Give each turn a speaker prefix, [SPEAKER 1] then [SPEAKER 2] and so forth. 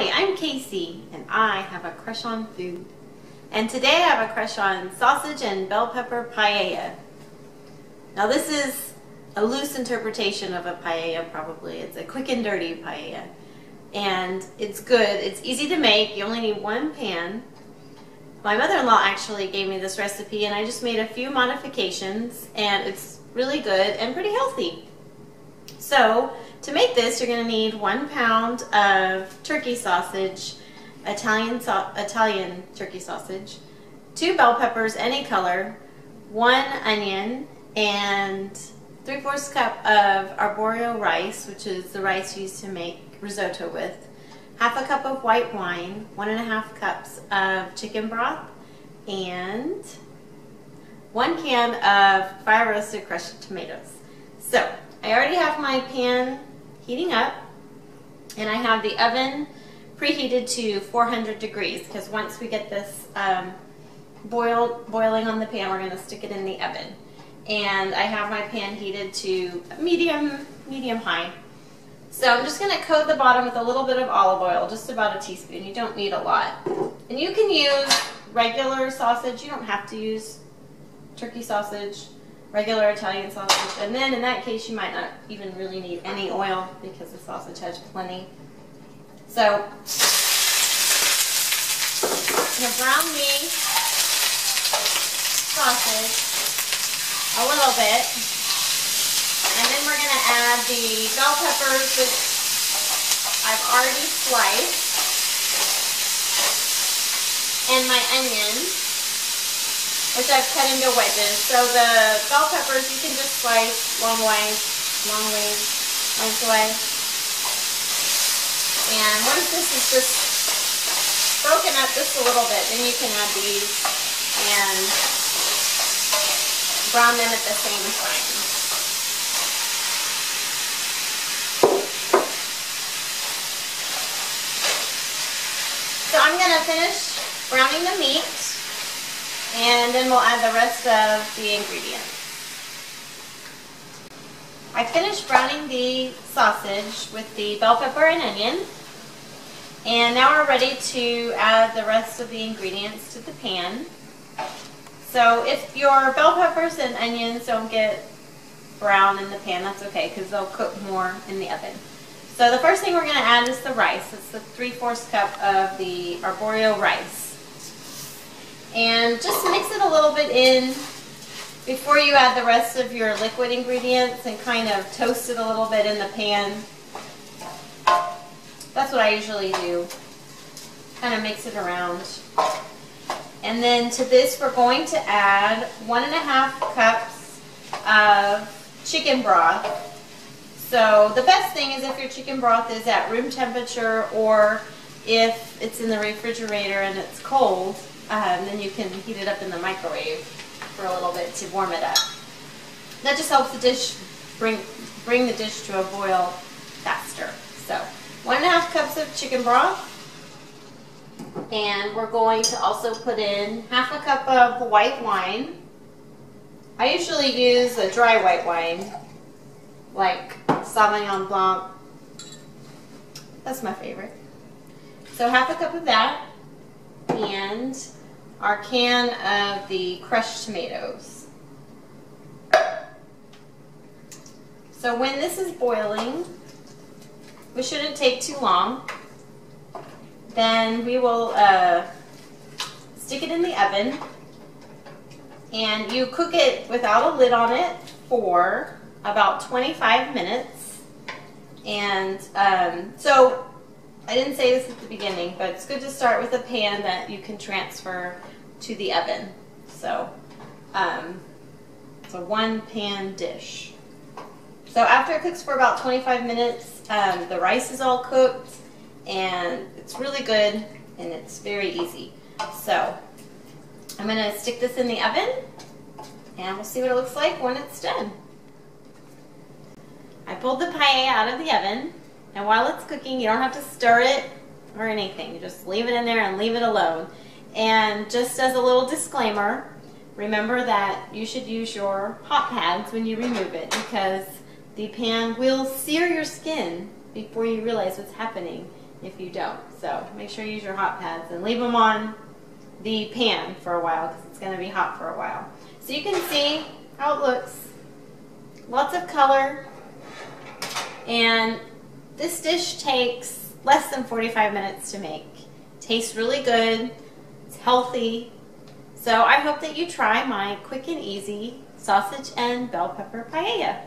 [SPEAKER 1] Hi, I'm Casey, and I have a crush on food. And today I have a crush on sausage and bell pepper paella. Now this is a loose interpretation of a paella probably. It's a quick and dirty paella. And it's good. It's easy to make. You only need one pan. My mother-in-law actually gave me this recipe and I just made a few modifications and it's really good and pretty healthy. So to make this, you're going to need 1 pound of turkey sausage, Italian turkey sausage, 2 bell peppers, any color, 1 onion, and 3/4 cup of arborio rice, which is the rice used to make risotto with, 1/2 cup of white wine, 1½ cups of chicken broth, and 1 can of fire roasted crushed tomatoes. So I already have my pan heating up, and I have the oven preheated to 400 degrees because once we get this boiling on the pan, we're going to stick it in the oven. And I have my pan heated to medium high. So I'm just going to coat the bottom with a little bit of olive oil, just about a teaspoon. You don't need a lot. And you can use regular sausage. You don't have to use turkey sausage, regular Italian sausage. And then in that case, you might not even really need any oil because the sausage has plenty. So I'm going to brown the sausage a little bit. And then we're going to add the bell peppers, which I've already sliced, and my onion, which I've cut into wedges. So the bell peppers you can just slice lengthway. And once this is just broken up just a little bit, then you can add these and brown them at the same time. So I'm going to finish browning the meat, and then we'll add the rest of the ingredients. I finished browning the sausage with the bell pepper and onion, and now we're ready to add the rest of the ingredients to the pan. So if your bell peppers and onions don't get brown in the pan, that's okay because they'll cook more in the oven. So the first thing we're going to add is the rice. It's the 3/4 cup of the arborio rice. And just mix it a little bit in before you add the rest of your liquid ingredients and kind of toast it a little bit in the pan. That's what I usually do. Kind of mix it around. And then to this we're going to add 1½ cups of chicken broth. So the best thing is if your chicken broth is at room temperature, or if it's in the refrigerator and it's cold, then you can heat it up in the microwave for a little bit to warm it up. That just helps the dish bring the dish to a boil faster. So 1½ cups of chicken broth, and we're going to also put in 1/2 cup of white wine. I usually use a dry white wine, like Sauvignon Blanc. That's my favorite. So 1/2 cup of that, and our can of the crushed tomatoes. So when this is boiling, which shouldn't take too long, then we will stick it in the oven, and you cook it without a lid on it for about 25 minutes. And so I didn't say this at the beginning, but it's good to start with a pan that you can transfer to the oven. So it's a 1-pan dish. So after it cooks for about 25 minutes, the rice is all cooked, and it's really good, and it's very easy. So I'm going to stick this in the oven, and we'll see what it looks like when it's done. I pulled the paella out of the oven, and while it's cooking, you don't have to stir it or anything. You just leave it in there and leave it alone. And just as a little disclaimer, remember that you should use your hot pads when you remove it, because the pan will sear your skin before you realize what's happening. if you don't. So make sure you use your hot pads and leave them on the pan for a while because it's going to be hot for a while. So you can see how it looks. Lots of color. And this dish takes less than 45 minutes to make. Tastes really good. It's healthy. So I hope that you try my quick and easy sausage and bell pepper paella.